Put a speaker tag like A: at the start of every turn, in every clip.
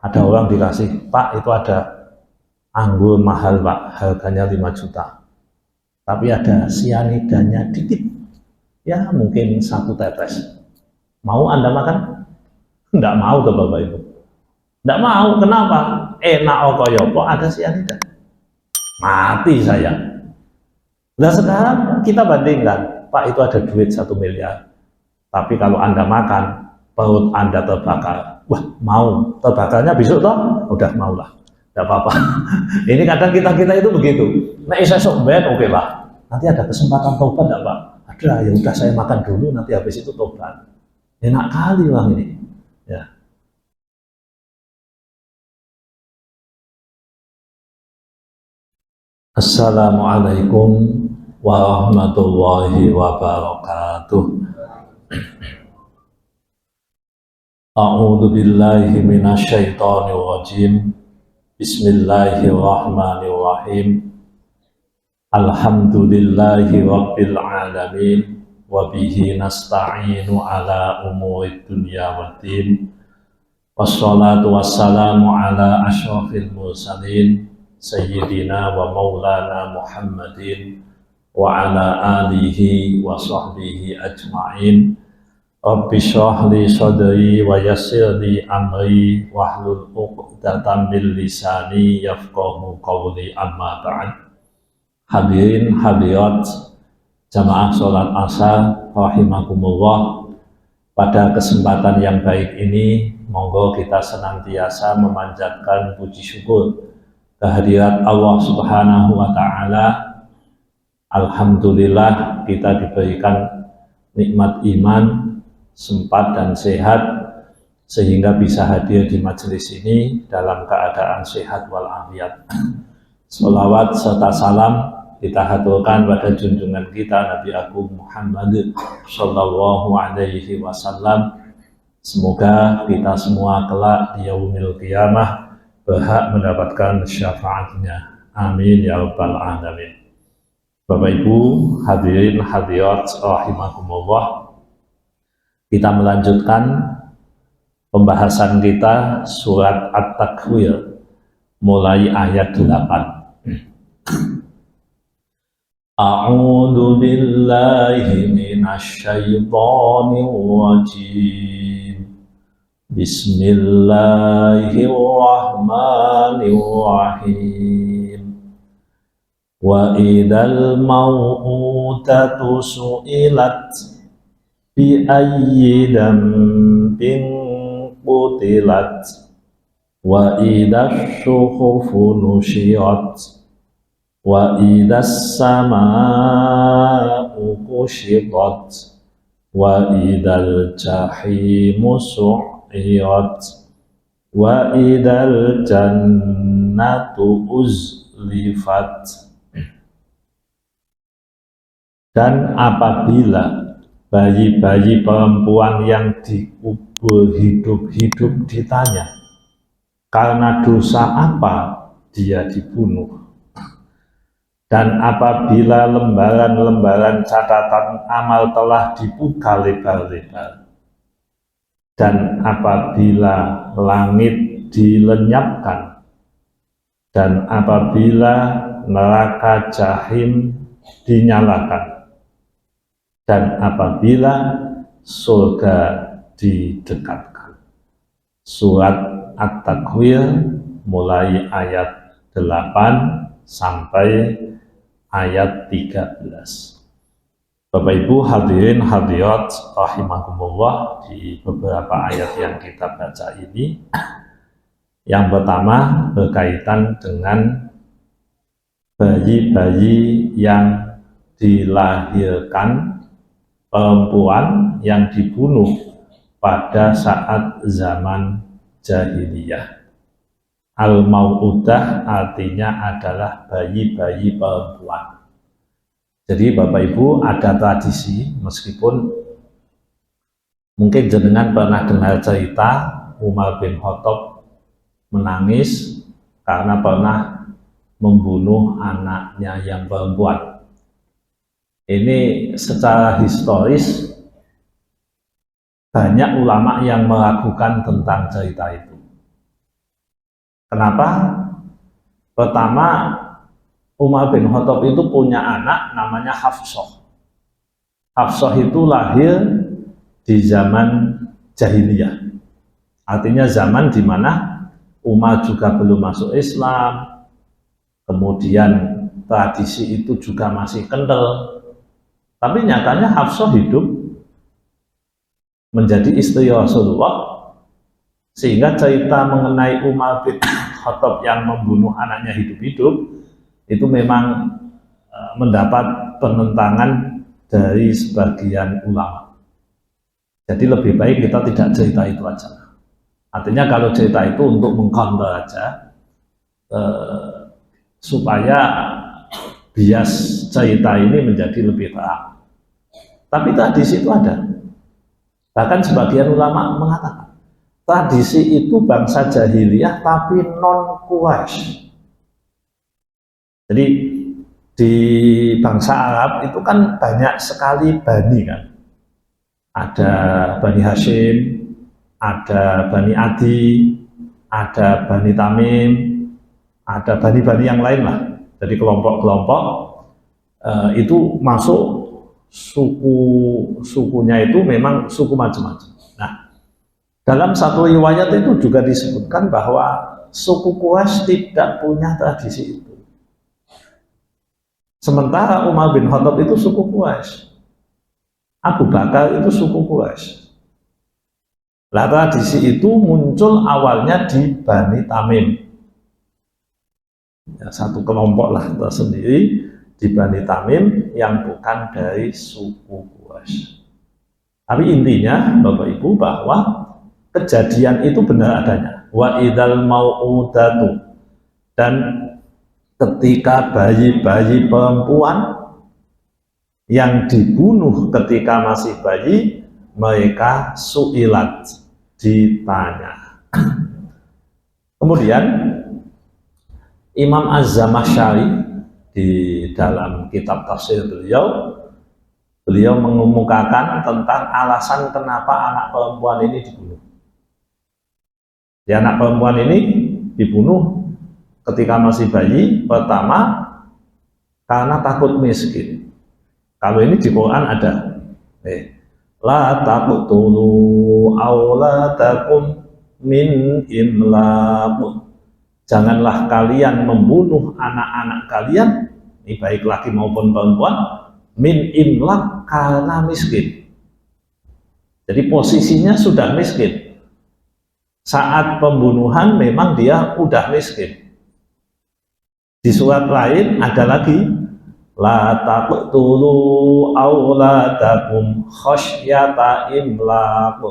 A: Ada orang dikasih, Pak itu ada anggur mahal Pak, harganya 5 juta. Tapi ada sianidanya dikit, ya mungkin 1 tetes. Mau Anda makan? Enggak mau tuh Bapak Ibu. Enggak mau, kenapa? Enak okoyopo ada sianida. Mati saya. Nah sekarang kita bandingkan, Pak itu ada duit 1 miliar. Tapi kalau Anda makan, perut Anda terbakar. Wah mau, terbakarnya besok toh? Udah maulah. Tidak apa-apa. Ini kadang kita itu begitu. Nah, saya sok ben, oke lah. Nanti ada kesempatan tobat enggak Pak? Ada, ya udah saya makan dulu, nanti habis itu tobat. Enak kali Bang ini. Ya. Assalamualaikum warahmatullahi wabarakatuh. A'udzu billahi minasyaitonir rajim. Bismillahirrahmanirrahim. Alhamdulillahi rabbil alamin wa bihi nasta'inu ala umurid dunya waddin. Wassalatu wassalamu ala asyrafil mursalin sayyidina wa maulana Muhammadin wa ala alihi wa sahbihi ajma'in. Rabbi shrah li sadri wa yassir li amri wahlul 'uqdatam min lisani yafqahu qawli, amma ba'd. Hadirin hadirat jamaah salat Asar rahimakumullah. Pada kesempatan yang baik ini, monggo kita senantiasa memanjatkan puji syukur kehadirat Allah Subhanahu wa taala. Alhamdulillah kita diberikan nikmat iman, sempat dan sehat sehingga bisa hadir di majelis ini dalam keadaan sehat walafiat. Sholawat serta salam kita haturkan pada junjungan kita Nabi Agung Muhammad Sallallahu Alaihi Wasallam. Semoga kita semua kelak di yaumil qiyamah berhak mendapatkan syafaatnya. Amin ya rabbal alamin. Bapak Ibu hadirin hadirat rahimakumullah. Kita melanjutkan pembahasan kita surat At-Takwir mulai ayat 8. A'udzu billahi minasy syaithanir rajim. Bismillahirrahmanirrahim. Wa idzal mau'udatu su'ilat bi ayyi dambin qutilat wa idasy syuhufu nusyirat wa idas samaa'u kushitat wa idal jahimu su'irat wa idal jannatu uzlifat. Dan apabila bayi-bayi perempuan yang dikubur hidup-hidup ditanya, karena dosa apa dia dibunuh? Dan apabila lembaran-lembaran catatan amal telah dibuka lebar-lebar, dan apabila langit dilenyapkan, dan apabila neraka jahim dinyalakan, dan apabila surga didekatkan. Surat At-Takwir mulai ayat 8 sampai ayat 13. Bapak Ibu hadirin hadirat rahimakumullah, di beberapa ayat yang kita baca ini, yang pertama berkaitan dengan bayi-bayi yang dilahirkan perempuan yang dibunuh pada saat zaman jahiliyah. Al-mau'udah artinya adalah bayi-bayi perempuan. Jadi Bapak Ibu ada tradisi, meskipun mungkin jenengan pernah dengar cerita Umar bin Khattab menangis karena pernah membunuh anaknya yang perempuan. Ini secara historis banyak ulama yang meragukan tentang cerita itu. Kenapa? Pertama, Umar bin Khattab itu punya anak namanya Hafsah. Hafsah itu lahir di zaman jahiliyah. Artinya zaman di mana Umar juga belum masuk Islam, kemudian tradisi itu juga masih kental. Tapi nyatanya Hafsah hidup menjadi istri Rasulullah, sehingga cerita mengenai Umar bin Khattab yang membunuh anaknya hidup-hidup itu memang mendapat penentangan dari sebagian ulama. Jadi lebih baik kita tidak cerita itu aja. Artinya kalau cerita itu untuk mengcounter aja, supaya bias cerita ini menjadi lebih terang. Tapi tradisi itu ada. Bahkan sebagian ulama mengatakan tradisi itu bangsa jahiliyah tapi non Quraisy. Jadi di bangsa Arab itu kan banyak sekali bani kan. Ada Bani Hashim, ada Bani Adi, ada Bani Tamim, ada bani-bani yang lain lah. Jadi kelompok-kelompok itu masuk sukunya itu memang suku macam-macam. Nah, dalam satu riwayat itu juga disebutkan bahwa suku Quraisy tidak punya tradisi itu. Sementara Umar bin Khattab itu suku Quraisy. Abu Bakar itu suku Quraisy. Nah, tradisi itu muncul awalnya di Bani Tamim. Ya, satu kelompok lah tersendiri di Bani Tamim yang bukan dari suku Quraisy. Tapi intinya Bapak Ibu bahwa kejadian itu benar adanya. Wa idzal mau'udatu, dan ketika bayi-bayi perempuan yang dibunuh ketika masih bayi, mereka su'ilat, ditanya. Kemudian Imam Az-Zamakhsyari di dalam kitab tafsir beliau mengemukakan tentang alasan kenapa anak perempuan ini dibunuh. Di anak perempuan ini dibunuh ketika masih bayi, pertama karena takut miskin. Kalau ini di Quran ada, la taqtulu auladakum min imlaq. Janganlah kalian membunuh anak-anak kalian, ini baik laki maupun perempuan, min imlaq, karena miskin. Jadi posisinya sudah miskin. Saat pembunuhan memang dia udah miskin. Di surat lain ada lagi, la taqtulu auladakum khasyata imlaq.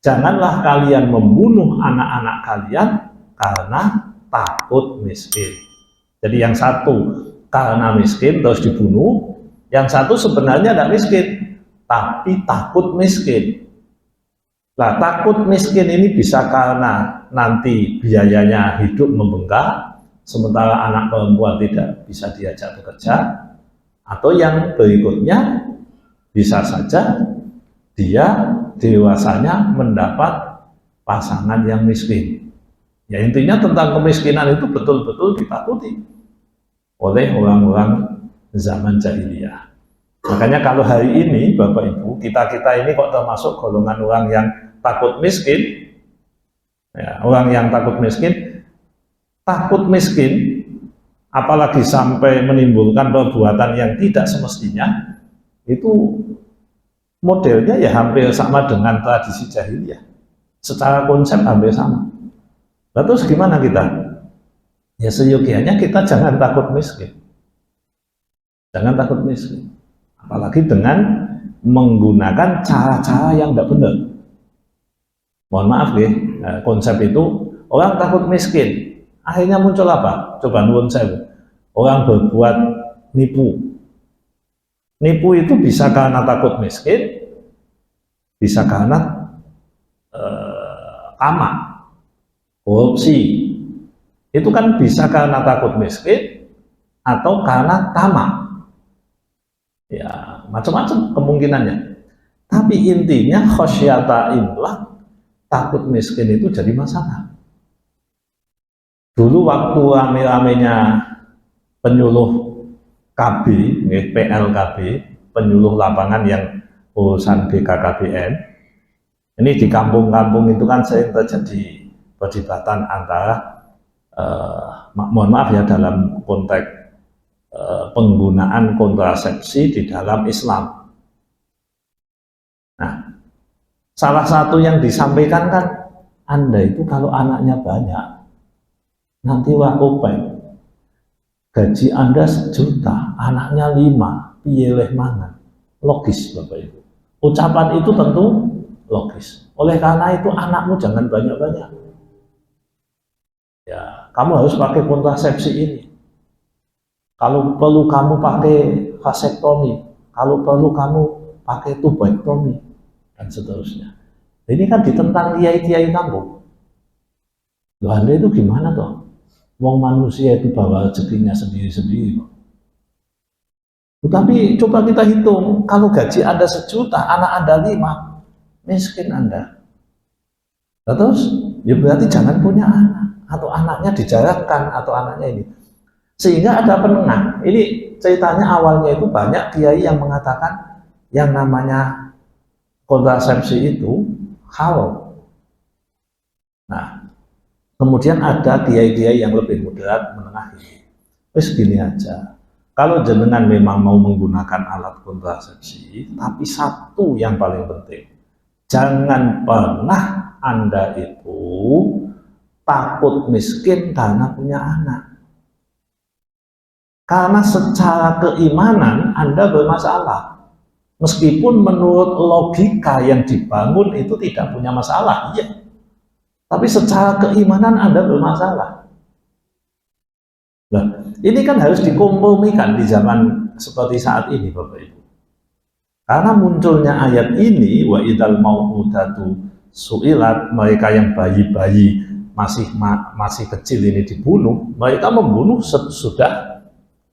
A: Janganlah kalian membunuh anak-anak kalian karena takut miskin. Jadi yang satu karena miskin terus dibunuh, yang satu sebenarnya tidak miskin tapi takut miskin. Nah, takut miskin ini bisa karena nanti biayanya hidup membengkak, sementara anak perempuan tidak bisa diajak bekerja, atau yang berikutnya bisa saja dia dewasanya mendapat pasangan yang miskin. Ya, intinya tentang kemiskinan itu betul-betul ditakuti oleh orang-orang zaman jahiliyah. Makanya kalau hari ini Bapak Ibu, kita ini kok termasuk golongan orang yang takut miskin, ya, orang yang takut miskin, apalagi sampai menimbulkan perbuatan yang tidak semestinya, itu modelnya ya hampir sama dengan tradisi jahiliyah. Secara konsep hampir sama. Lalu terus gimana kita? Ya seyogianya kita jangan takut miskin. Jangan takut miskin. Apalagi dengan menggunakan cara-cara yang tidak benar. Mohon maaf ya, konsep itu orang takut miskin. Akhirnya muncul apa? Coba nuwun sewu. Orang berbuat nipu. Nipu itu bisa karena takut miskin, bisa karena tamak, korupsi. Itu kan bisa karena takut miskin atau karena tamak. Ya, macam-macam kemungkinannya. Tapi intinya khasyata imlaq, takut miskin itu jadi masalah. Dulu waktu rame-ramenya penyuluh KB, PLKB, penyuluh lapangan yang urusan BKKBN, ini di kampung-kampung itu kan sering terjadi perdebatan antara mohon maaf ya dalam konteks penggunaan kontrasepsi di dalam Islam. Nah, salah satu yang disampaikan kan, Anda itu kalau anaknya banyak, nanti wakopeng, gaji Anda 1 juta, anaknya 5, pilih mangan. Logis Bapak Ibu. Ucapan itu tentu logis. Oleh karena itu anakmu jangan banyak-banyak. Ya, kamu harus pakai kontrasepsi ini. Kalau perlu kamu pakai vasektomi, kalau perlu kamu pakai tubektomi, dan seterusnya. Ini kan ditentang kiai-kiai kampung. Loh, Anda itu gimana toh? Wong manusia itu bawa rezekinya sendiri-sendiri. Tapi coba kita hitung, kalau gaji Anda 1 juta, anak Anda 5, miskin Anda. Terus, ya berarti jangan punya anak, atau anaknya dijarakkan, atau anaknya ini. Sehingga ada penengah. Ini ceritanya awalnya itu banyak kiai yang mengatakan yang namanya kontrasepsi itu haram. Nah, kemudian ada kiai-kiai yang lebih moderat menengah ini. Terus gini aja, kalau jenengan memang mau menggunakan alat kontrasepsi, tapi satu yang paling penting, jangan pernah Anda itu takut miskin karena punya anak. Karena secara keimanan Anda bermasalah. Meskipun menurut logika yang dibangun itu tidak punya masalah, iya. Tapi secara keimanan Anda bermasalah. Nah, ini kan harus dikompromikan di zaman seperti saat ini, Bapak Ibu. Karena munculnya ayat ini, wa idzal mau'udatu su'ilat, mereka yang bayi-bayi masih kecil ini dibunuh, mereka membunuh sudah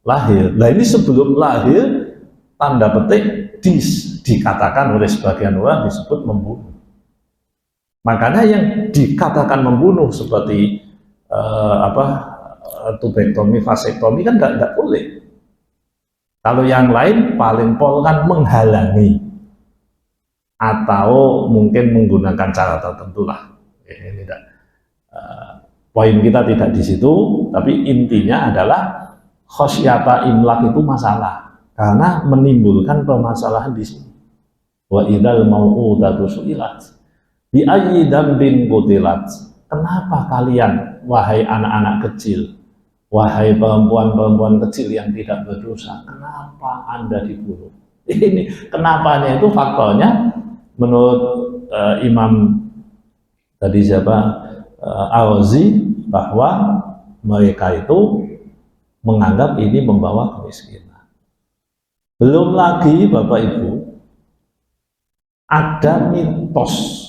A: lahir. Nah, ini sebelum lahir, tanda petik dikatakan oleh sebagian orang disebut membunuh. Makanya yang dikatakan membunuh seperti tubektomi, vasektomi kan nggak boleh. Kalau yang lain paling pol kan menghalangi atau mungkin menggunakan cara tertentu lah. Ini tidak, poin kita tidak di situ, tapi intinya adalah khosyata imlak itu masalah karena menimbulkan permasalahan di sini. Wa idzal mau'udatu su'ilat bi ayyi dambin qutilat. Kenapa kalian wahai anak-anak kecil, wahai perempuan-perempuan kecil yang tidak berdosa, kenapa Anda dibunuh? Ini kenapanya itu faktornya menurut Imam tadi siapa, Al-Razi, bahwa mereka itu menganggap ini membawa kemiskinan. Belum lagi Bapak Ibu, ada mitos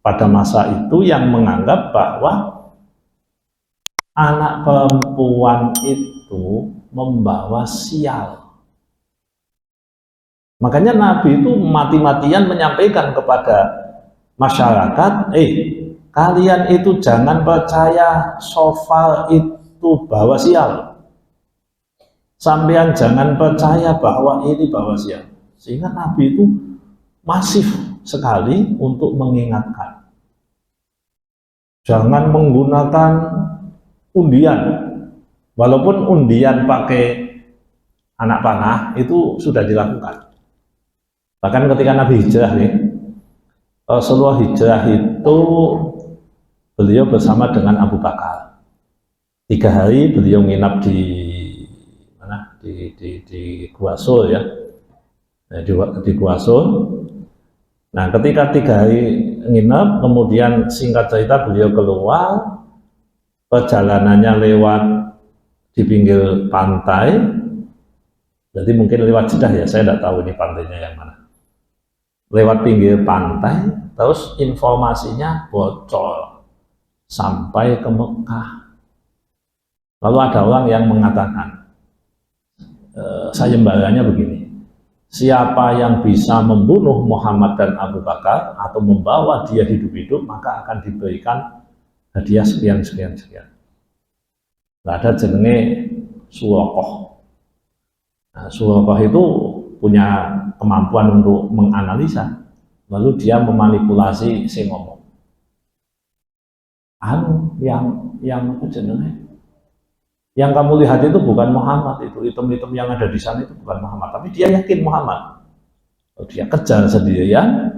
A: pada masa itu yang menganggap bahwa anak perempuan itu membawa sial. Makanya Nabi itu mati-matian menyampaikan kepada masyarakat, kalian itu jangan percaya shofar itu bawa sial. Sampean jangan percaya bahwa ini bawa sial. Sehingga Nabi itu masif sekali untuk mengingatkan. Jangan menggunakan undian. Walaupun undian pakai anak panah itu sudah dilakukan. Bahkan ketika Nabi hijrah Rasulullah hijrah itu beliau bersama dengan Abu Bakar. 3 hari beliau nginap di mana? Di Gua Sur ya. Nah, di Gua Sur. Nah, ketika 3 hari nginap, kemudian singkat cerita beliau keluar, perjalanannya lewat di pinggir pantai. Jadi mungkin lewat Jeddah ya, saya tidak tahu ini pantainya yang mana. Lewat pinggir pantai, terus informasinya bocor sampai ke Mekah. Lalu ada orang yang mengatakan, sayembaranya begini, siapa yang bisa membunuh Muhammad dan Abu Bakar atau membawa dia hidup-hidup, maka akan diberikan hadiah sekian. nggak ada jenenge surokoh. Nah, surokoh itu punya kemampuan untuk menganalisa, lalu dia memanipulasi si ngomong. Yang jenenge, yang kamu lihat itu bukan Muhammad, itu item-item yang ada di sana itu bukan Muhammad, tapi dia yakin Muhammad. Dia kejar sendirian,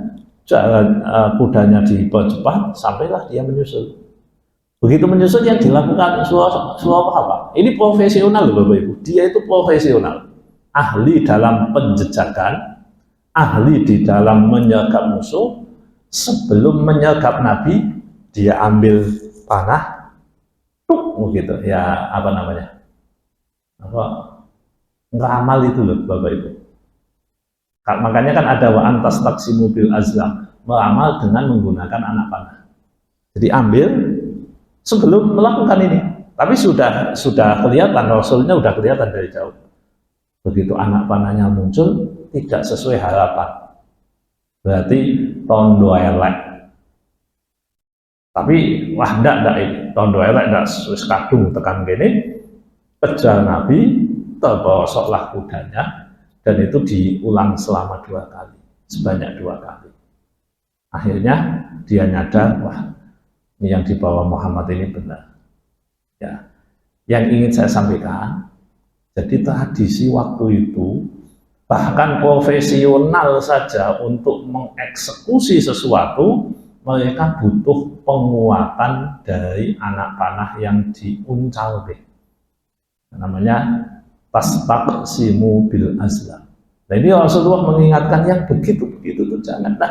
A: jalan kudanya dipercepat, sampailah dia menyusul. Begitu menyusul yang dilakukan suara apa? Ini profesional loh Bapak Ibu. Dia itu profesional, ahli dalam penjejakan, ahli di dalam menyergap musuh. Sebelum menyergap Nabi, dia ambil panah, gitu ya, apa namanya? Ngeramal itu loh Bapak Ibu. Makanya kan ada wa antas taksimu bil azlam, meramal dengan menggunakan anak panah. Jadi ambil sebelum melakukan ini, tapi sudah kelihatan, Rasulnya sudah kelihatan dari jauh. Begitu anak panahnya muncul, tidak sesuai harapan, berarti tondo elek. Tapi wah ndak ini tondo elek, ndak sesuai kadung tekan gini, kejar Nabi, terbosoklah kudanya. Dan itu diulang selama 2 kali, sebanyak 2 kali. Akhirnya dia nyadar, wah ini yang dibawa Muhammad ini benar. Ya, yang ingin saya sampaikan, jadi tradisi waktu itu, bahkan profesional saja untuk mengeksekusi sesuatu, mereka butuh penguatan dari anak panah yang diuncal. Namanya tastaqsimu bil azlam. Nah ini Rasulullah mengingatkan yang begitu-begitu itu jangan. Nah,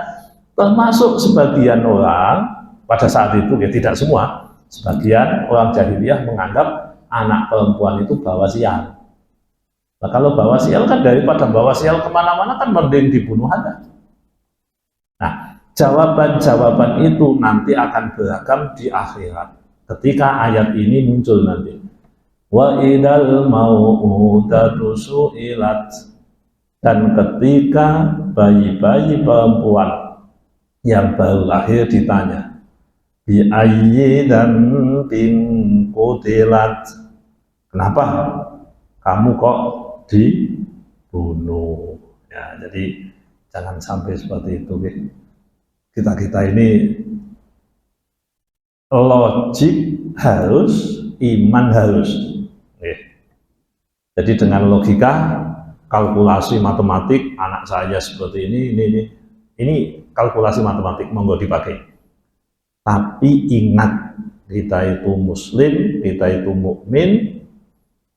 A: termasuk sebagian orang pada saat itu, ya tidak semua, sebagian orang jahiliyah menganggap anak perempuan itu bawa sial. Nah kalau bawa sial kan daripada bawa sial kemana-mana kan mending dibunuh aja. Nah jawaban-jawaban itu nanti akan beragam di akhirat ketika ayat ini muncul nanti. Wa idal mau'udatu su'ilat, dan ketika bayi-bayi perempuan yang baru lahir ditanya, bi ayyi dzambin qutilat, kenapa kamu kok dibunuh? Ya, jadi jangan sampai seperti itu. Kita ini logik harus, iman harus. Jadi dengan logika, kalkulasi matematik, anak saya seperti ini kalkulasi matematik monggo dipakai. Tapi ingat, kita itu muslim, kita itu mukmin.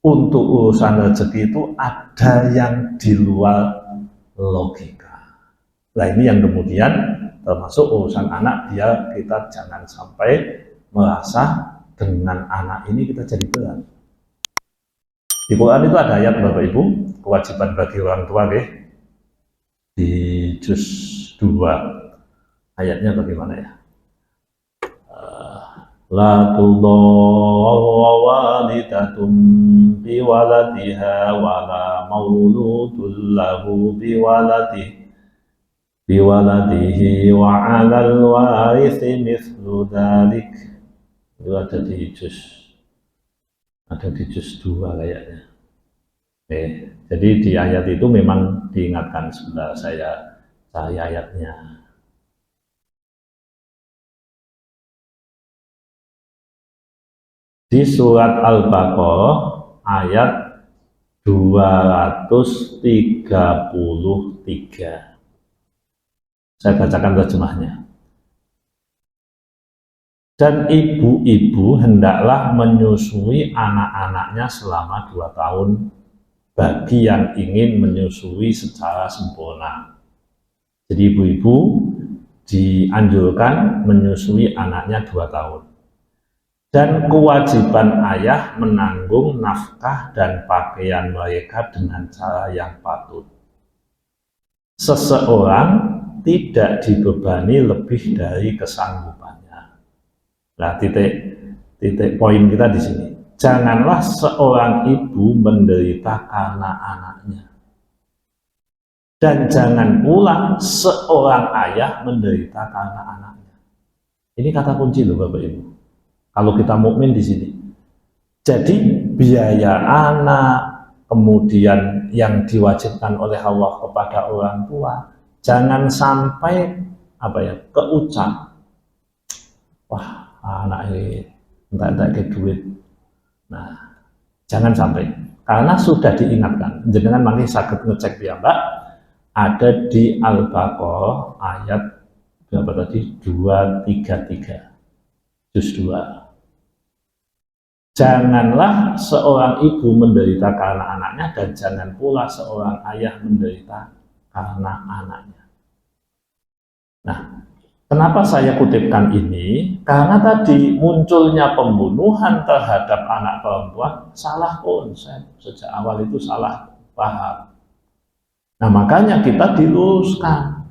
A: Untuk urusan rezeki itu ada yang di luar logika. Nah ini yang kemudian termasuk urusan anak, biar kita jangan sampai merasa dengan anak ini kita jadi berat. Di Quran itu ada ayat Bapak Ibu, kewajiban bagi orang tua di juz 2. Ayatnya bagaimana ya? La tudawwa walidatum bi waladiha wa la mauludun lahu bi waladihi wa 'alal warithi mithlu dzalik. Itu ada di juz 2 kayaknya. Jadi di ayat itu memang diingatkan, sebentar saya cari ayatnya. Di surat Al-Baqarah ayat 233. Saya bacakan terjemahnya. Dan ibu-ibu hendaklah menyusui anak-anaknya selama 2 tahun bagi yang ingin menyusui secara sempurna. Jadi ibu-ibu dianjurkan menyusui anaknya 2 tahun. Dan kewajiban ayah menanggung nafkah dan pakaian mereka dengan cara yang patut. Seseorang tidak dibebani lebih dari kesanggupannya. Nah, titik poin kita di sini. Janganlah seorang ibu menderita karena anaknya. Dan jangan pula seorang ayah menderita karena anaknya. Ini kata kunci loh Bapak Ibu. Kalau kita mukmin di sini. Jadi biaya anak, kemudian yang diwajibkan oleh Allah kepada orang tua, jangan sampai keucap, wah anak ini enggak ke duit. Nah, jangan sampai, karena sudah diingatkan. Jenengan mangke saged ngecek ya Mbak, ada di Al-Baqarah ayat berapa tadi? 233, juz 2. Janganlah seorang ibu menderita karena anaknya, dan jangan pula seorang ayah menderita karena anaknya. Nah, kenapa saya kutipkan ini? Karena tadi munculnya pembunuhan terhadap anak perempuan salah konsep, sejak awal itu salah paham. Nah, makanya kita diluruskan,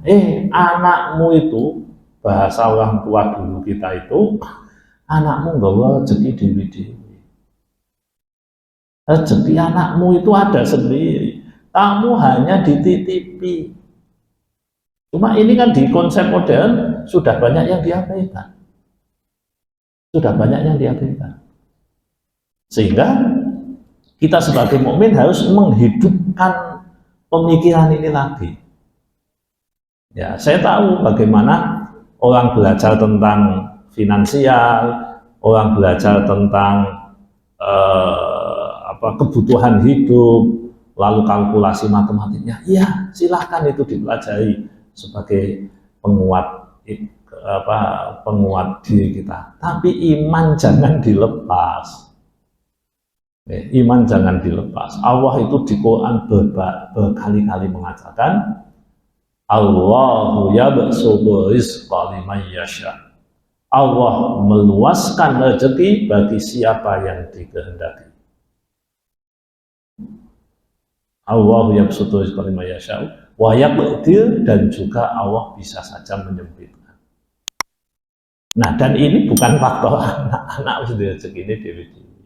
A: anakmu itu, bahasa orang tua dulu kita itu, anakmu nggawa rezeki dewi-dewi. Rezeki anakmu itu ada sendiri, kamu hanya dititipi. Cuma ini kan di konsep modern sudah banyak yang diabaikan, sehingga kita sebagai mukmin harus menghidupkan pemikiran ini lagi. Ya, saya tahu bagaimana orang belajar tentang finansial, orang belajar tentang kebutuhan hidup, lalu kalkulasi matematiknya, ya silahkan itu dipelajari sebagai penguat diri kita. Tapi iman jangan dilepas. Iman jangan dilepas. Allah itu di Quran berkali-kali mengatakan, Allahu yabsutu rizqa liman yasha. Allah meluaskan rezeki bagi siapa yang dikehendaki. Allahu yabsutu rizqa liman yasha wa yaqdir, dan juga Allah bisa saja menyempitkan. Nah, dan ini bukan faktor anak-anak rezeki ini dewi-dewi.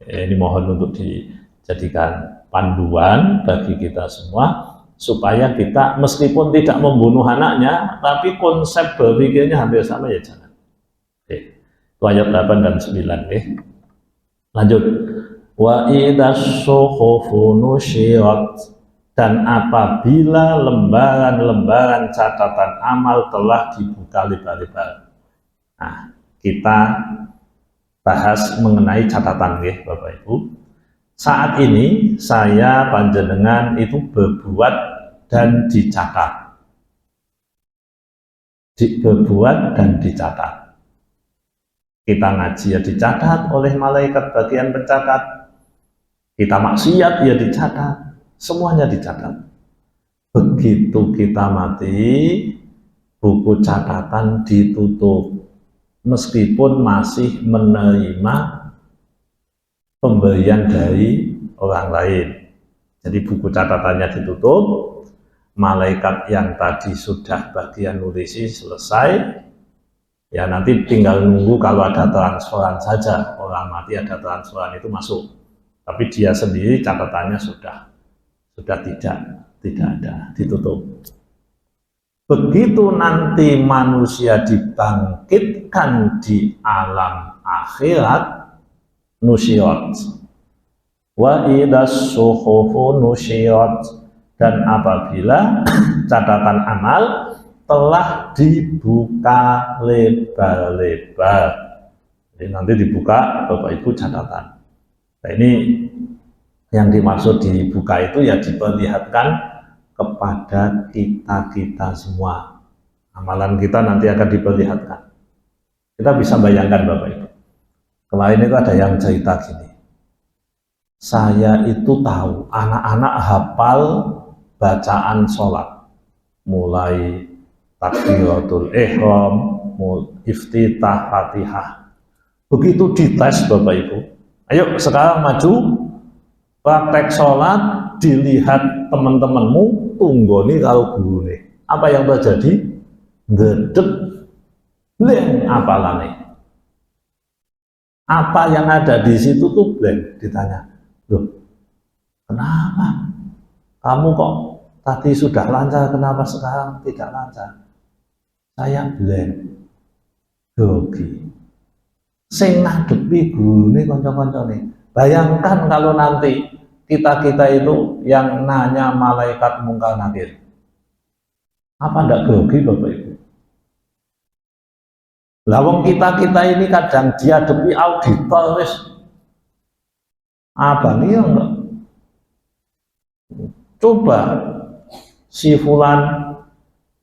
A: Ini mohon untuk dijadikan panduan bagi kita semua, supaya kita meskipun tidak membunuh anaknya, tapi konsep berpikirnya hampir sama, ya jangan. Itu ayat 8 dan 9. Lanjut. Wa idza suhufu nusyirat, dan apabila lembaran-lembaran catatan amal telah dibuka lebar-lebar. Nah, kita bahas mengenai catatan, Bapak Ibu. Saat ini saya panjenengan itu berbuat dan dicatat. Berbuat dan dicatat. Kita ngaji ya dicatat oleh malaikat bagian pencatat. Kita maksiat ya dicatat. Semuanya dicatat. Begitu kita mati, buku catatan ditutup. Meskipun masih menerima pemberian dari orang lain. Jadi buku catatannya ditutup, malaikat yang tadi sudah bagian nulisi selesai, ya nanti tinggal nunggu kalau ada transferan saja. Orang mati ada transferan itu masuk, tapi dia sendiri catatannya sudah tidak ada, ditutup. Begitu nanti manusia dibangkitkan di alam akhirat, nusyirat. Wa idas suhufu nusyirat, dan apabila catatan amal telah dibuka lebar-lebar. Jadi nanti dibuka Bapak Ibu catatan. Nah, ini yang dimaksud dibuka itu ya diperlihatkan kepada kita semua. Amalan kita nanti akan diperlihatkan. Kita bisa bayangkan Bapak Ibu. Kemarin itu ada yang cerita gini. Saya itu tahu anak-anak hafal bacaan sholat. Mulai takbiratul ihram, iftitah, Fatihah. Begitu dites Bapak Ibu. Ayo sekarang maju, praktek sholat, dilihat teman-temanmu, tunggoni kalau guru nih. Apa yang terjadi? Ngedek, blank apalane. Apa yang ada di situ tuh blank. Ditanya, loh, kenapa? Kamu kok tadi sudah lancar, kenapa sekarang tidak lancar? Saya blank, grogi. sing ngadepi gurune kanca-kancane. Bayangkan kalau nanti kita itu yang nanya malaikat mungkar nakir. Apa ndak grogi Bapak Ibu? Lawang kita ini kadang dihadapi auditor wis abang iya enggak? Coba si fulan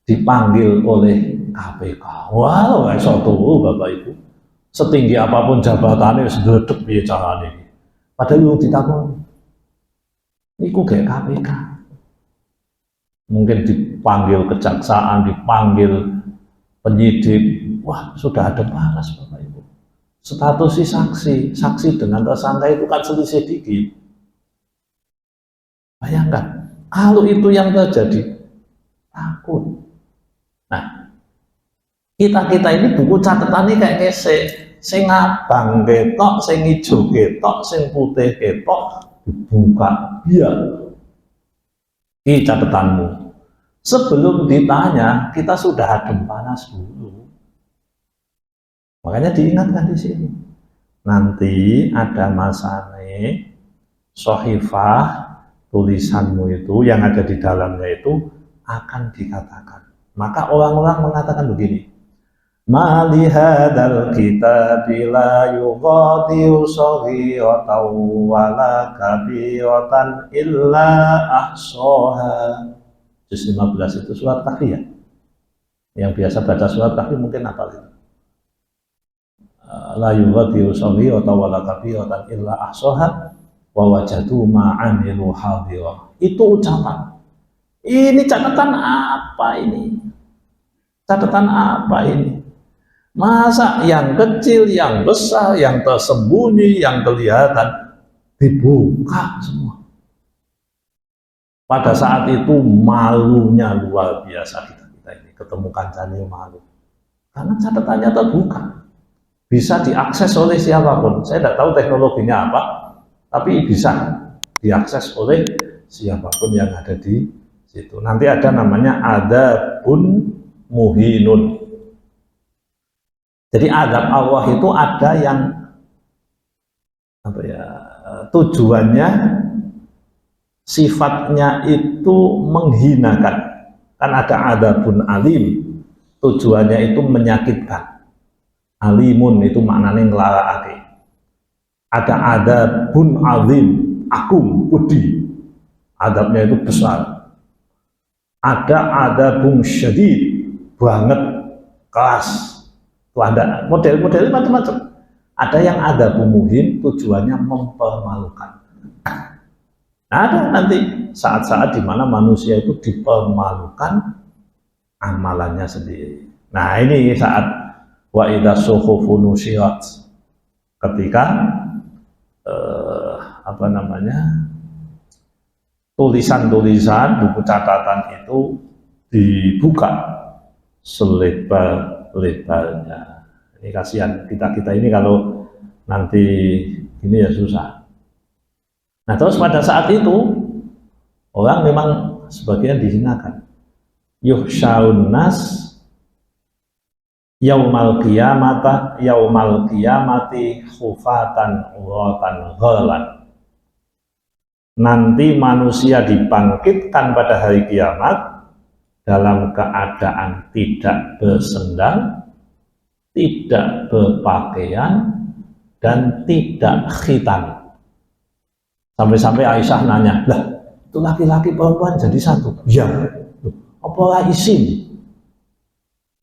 A: dipanggil oleh KPK. Wah, iso tuh Bapak Ibu. Setinggi apapun jabatannya wis ndredeg piye carane. Padahal lu ditakoni. Iku kayak KPK. Mungkin dipanggil kejaksaan, dipanggil penyidik. Wah, sudah ada balas Bapak Ibu. Status si saksi dengan tersangka itu kan selisih dikit. Bayangkan, kalau itu yang terjadi, takut. Nah, kita ini buku catatan ini kayak ngesek, sing abang ketok, sing hijau ketok, sing putih ketok, dibuka biar. Ini catatanmu. Sebelum ditanya, kita sudah adem panas dulu. Makanya diingatkan di sini. Nanti ada masane sohifah tulisanmu itu yang ada di dalamnya itu akan dikatakan. Maka orang-orang mengatakan begini. Ma li hadzal kitabi la yughadiru shaghiratan wala kabiratan illa ahsaha. Juz 15 itu surat Kahfi ya. Yang biasa baca surat Kahfi mungkin hafal itu. La yughadiru shaghiratan wala kabiratan illa ahsaha wa wajadu ma 'amilu hadira. Itu ucapan. Ini catatan apa ini? Catatan apa ini? Masa yang kecil, yang besar, yang tersembunyi, yang kelihatan dibuka semua. Pada saat itu malunya luar biasa kita ini ketemu kancane malu. Karena catatannya terbuka. Bisa diakses oleh siapapun. Saya tidak tahu teknologinya apa, tapi bisa diakses oleh siapapun yang ada di situ. Nanti ada namanya adabun muhinun. Jadi adab Allah itu ada yang apa ya, tujuannya sifatnya itu menghinakan. Kan ada adabun alim, tujuannya itu menyakitkan. Alimun itu maknanya ngelarakake. Ada adabun alim, agung, pudi. Adabnya itu besar. Ada adabun syadid, banget, keras. Itu ada model-modelnya macam-macam. Ada yang adabun muhin, tujuannya mempermalukan. Ada nanti saat-saat di mana manusia itu dipermalukan amalannya sendiri. Nah ini saat wa idza suhufu nusyirat, ketika tulisan-tulisan buku catatan itu dibuka selebar-lebarnya. Ini kasihan kita ini kalau nanti ini ya susah. Nah terus pada saat itu orang memang sebagian dihinakan. Yuhsyaun nas yaumal qiyamati khufatan uratan ghalan. Nanti manusia dibangkitkan pada hari kiamat dalam keadaan tidak bersendal, tidak berpakaian, dan tidak khitan. Sampai-sampai Aisyah nanya, lah itu laki-laki perempuan jadi satu? Ya, apa isim?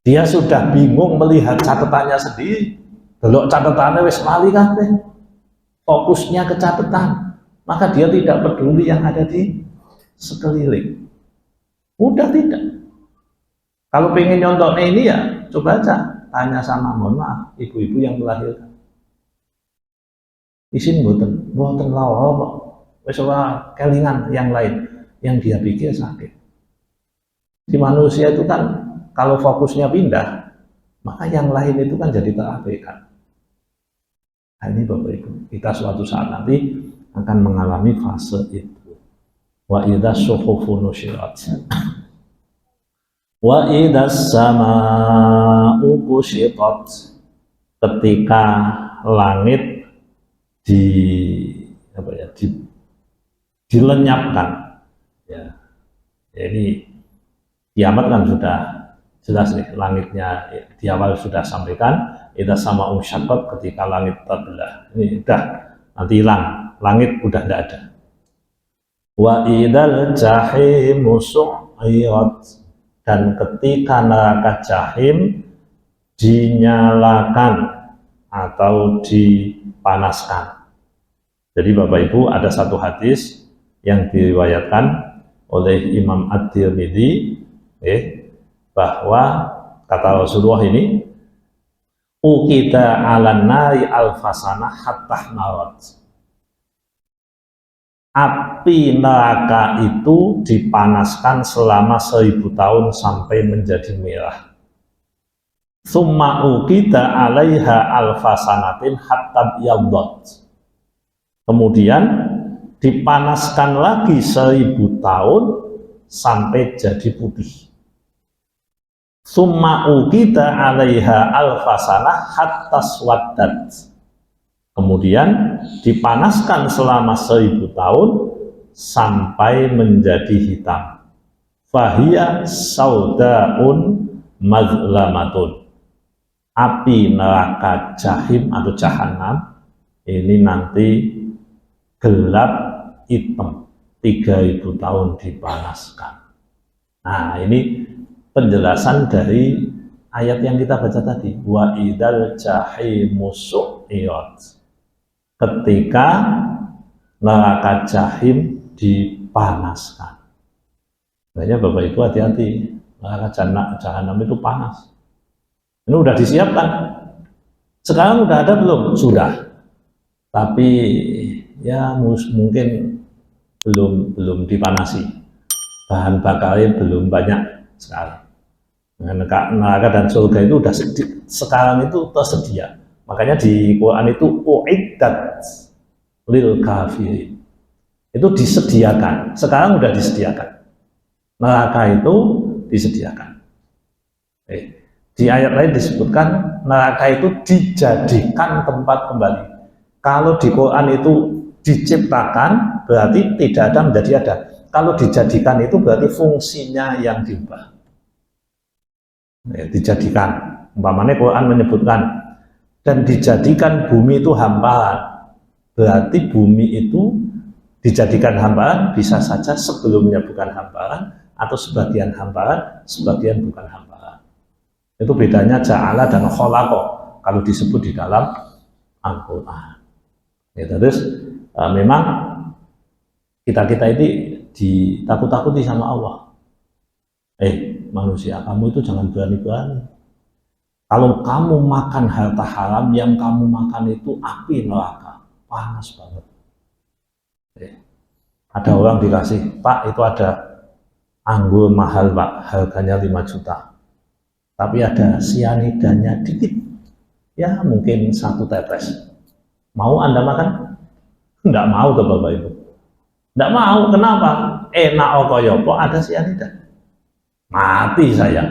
A: Dia sudah bingung melihat catatannya sendiri. Delok catatannya wis lali kabeh. Fokusnya ke catatan. Maka dia tidak peduli yang ada di sekeliling. Udah tidak. Kalau pengen nyontok ini ya coba aja tanya sama, mohon maaf, ibu-ibu yang melahirkan. Isin mboten lara, wis ora kelingan yang lain. Yang dia pikir sakit. Di manusia itu kan kalau fokusnya pindah, maka yang lain itu kan jadi terabaikan. Nah, ini Bapak Ibu, kita suatu saat nanti akan mengalami fase itu. Wa idza suhufu nusyirat. Wa idza samaa'u kushitat. Ketika langit di apa ya, dilenyapkan ya. Jadi kiamat kan sudah jelas nih, langitnya di awal sudah sampaikan, itu sama syaqqat, ketika langit terbelah. Ini udah nanti hilang, langit udah tidak ada. Wa idzal jahimu su'irat, dan ketika neraka jahim dinyalakan atau dipanaskan. Jadi Bapak Ibu, ada satu hadis yang diriwayatkan oleh Imam At-Tirmidzi bahwa kata Rasulullah ini, uqita 'alan nari alfasana hatta narat. Api neraka itu dipanaskan selama 1000 tahun sampai menjadi merah. Summa uqita 'alaiha alfasanatin hatta yaddat. Kemudian dipanaskan lagi 1000 tahun sampai jadi putih. Summa uqita 'alaiha alfasana hatta swaddat. Kemudian dipanaskan selama 1000 tahun sampai menjadi hitam. Fahiya saudaun mazlamatun. Api neraka jahim atau jahanam ini nanti gelap hitam, 3000 tahun dipanaskan. Nah, ini penjelasan dari ayat yang kita baca tadi, wa idzal jahimu su'irat, ketika neraka jahim dipanaskan. Makanya Bapak Ibu hati-hati, neraka jahanam itu panas. Ini udah disiapkan. Sekarang udah ada belum? Sudah. Tapi ya mungkin belum dipanasi. Bahan bakarnya belum banyak sekarang. Neraka dan surga itu udah sekarang itu tersedia. Makanya di Quran itu uiddat lil kafirin. Itu disediakan. Sekarang udah disediakan. Neraka itu disediakan. Di ayat lain disebutkan neraka itu dijadikan tempat kembali. Kalau di Quran itu diciptakan, berarti tidak ada menjadi ada. Kalau dijadikan itu berarti fungsinya yang diubah. Dijadikan. Umpamanya Quran menyebutkan, dan dijadikan bumi itu hamparan. Berarti bumi itu dijadikan hamparan, bisa saja sebelumnya bukan hamparan, atau sebagian hamparan, sebagian bukan hamparan. Itu bedanya ja'ala dan kholaqa kalau disebut di dalam Al-Quran. Ya, terus memang kita ini ditakut-takuti sama Allah. Manusia, kamu itu jangan berani-berani. Kalau kamu makan harta haram, yang kamu makan itu api neraka, panas banget. Ada orang dikasih, Pak, itu ada anggur mahal Pak, harganya 5 juta. Tapi ada sianidanya dikit, ya mungkin 1 tetes. Mau Anda makan? Enggak mau tuh Bapak Ibu. Enggak mau, kenapa? Enak okoyopo ada sianida. Mati saya.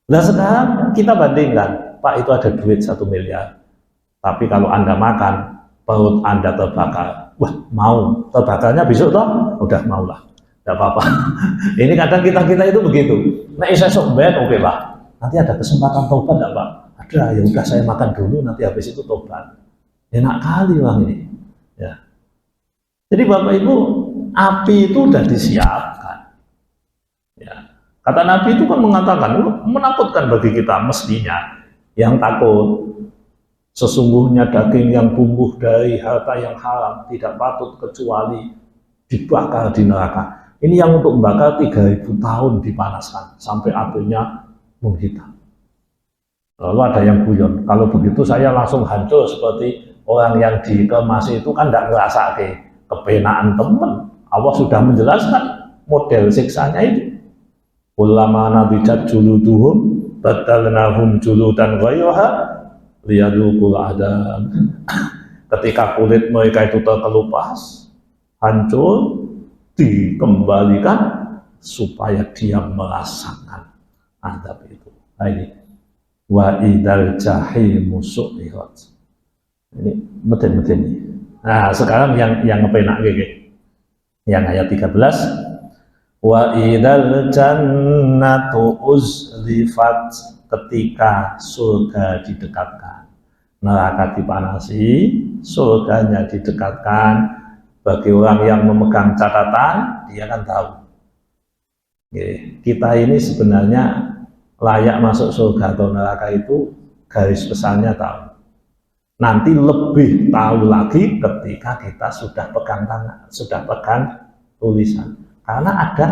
A: Nah sekarang kita bandingkan, Pak, itu ada duit 1 miliar. Tapi kalau Anda makan, perut Anda terbakar. Wah, mau. Terbakarnya besok toh? Udah maulah. Tidak apa-apa. Ini kadang kita itu begitu. Nah, saya sok bayar, oke Pak. Nanti ada kesempatan tobat enggak Pak? Ada, ya udah saya makan dulu, nanti habis itu tobat. Enak kali Bang ini. Ya. Jadi Bapak Ibu, api itu udah disiapkan. Ya. Kata Nabi itu kan mengatakan, menakutkan bagi kita mestinya. Yang takut, sesungguhnya daging yang tumbuh dari harta yang haram tidak patut kecuali dibakar di neraka. Ini yang untuk membakar 3000 tahun dipanaskan sampai apinya menghitam. Lalu ada yang guyon, kalau begitu saya langsung hancur seperti orang yang dikemasi itu kan tidak ngerasa kepenaan teman. Allah sudah menjelaskan model siksanya itu. Ulama nabijat juluduhum badalnahum juludan ghayraha liyadzuqul adab. Ketika kulit mereka itu terkelupas, hancur, dikembalikan supaya dia merasakan adab itu. Nah, ini wa idzal jahimu su'irat. Ini meden-meden. Nah, sekarang yang ngepenak yang ayat 13, wa idzal jannatu uzlifat, ketika surga didekatkan, neraka dipanasi, surganya didekatkan. Bagi orang yang memegang catatan, dia kan tahu kita ini sebenarnya layak masuk surga atau neraka itu garis besarnya tahu. Nanti lebih tahu lagi ketika kita sudah pegang tangan, sudah pegang tulisan. Karena ada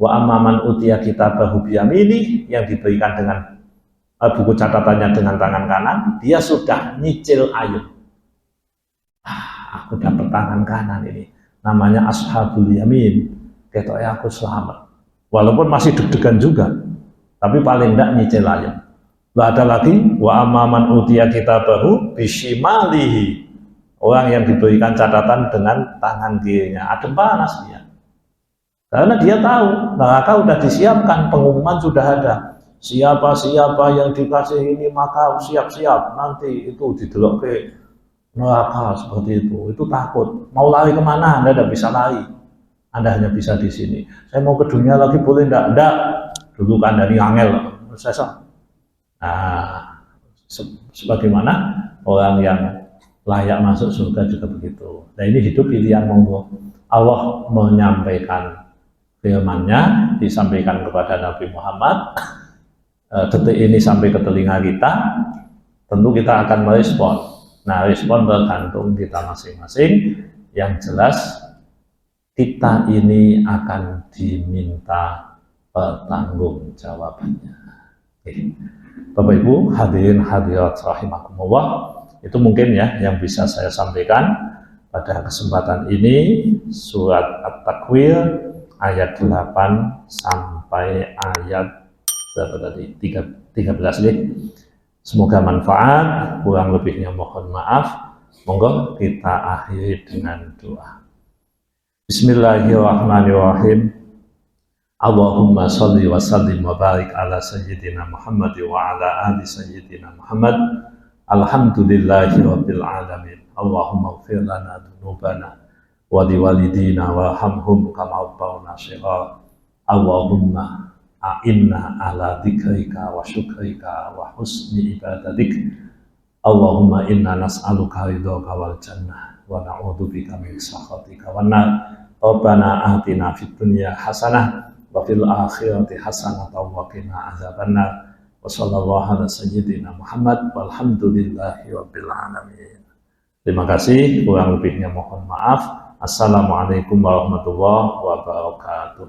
A: wa amman utiya kitabahu biyamini, yang diberikan dengan buku catatannya dengan tangan kanan, dia sudah nyicil ayat. Aku dapat tangan kanan ini, namanya ashabul yamin. Ketoknya aku selamat. Walaupun masih deg-degan juga, tapi paling tidak nyicil ayat. Lalu ada lagi wa amman utiya kitabahu bishimalihi, orang yang diberikan catatan dengan tangan kirinya, adem panas dia. Karena dia tahu neraka sudah disiapkan, pengumuman sudah ada. Siapa-siapa yang dikasih ini maka siap-siap nanti itu didelok ke neraka seperti itu takut. Mau lari kemana? Anda tidak bisa lari. Anda hanya bisa di sini. Saya mau ke dunia lagi boleh enggak? Enggak. Dulu kan dari angel. Saya nah, sebagaimana orang yang layak masuk surga juga begitu. Nah, ini hidup pilihan monggo. Allah menyampaikan firman-Nya, disampaikan kepada Nabi Muhammad. Detik ini sampai ke telinga kita, tentu kita akan merespon. Nah, respon tergantung kita masing-masing. Yang jelas kita ini akan diminta pertanggungjawabannya. Bapak Ibu hadirin hadirat rahimakumullah, itu mungkin ya yang bisa saya sampaikan pada kesempatan ini. Surat At-Takwir ayat 8 sampai ayat berapa tadi? 13 nih. Semoga manfaat, kurang lebihnya mohon maaf. Monggo kita akhiri dengan doa. Bismillahirrahmanirrahim. Allahumma salli wa sallim wa barik ala sayyidina Muhammad wa ala ali sayyidina Muhammad. Alhamdulillahi rabbil alamin. Allahumma ighfir lana dzunubana wa liwalidina warhamhum kama rabbawna shighara. Allahumma a'inna ala dzikrika wa syukrika wa husni ibadatik. Allahumma inna nas'aluka ridhaka wal jannah wa na'udzubika min sakhatika wan nar. Rabbana atina fid dunya hasanah wa fil akhirati hasanah wa qina adzabannar. Wa sallallahu ala sayyidina Muhammad walhamdulillahi rabbil alamin. Terima kasih, kurang lebihnya mohon maaf. Assalamualaikum warahmatullahi wabarakatuh.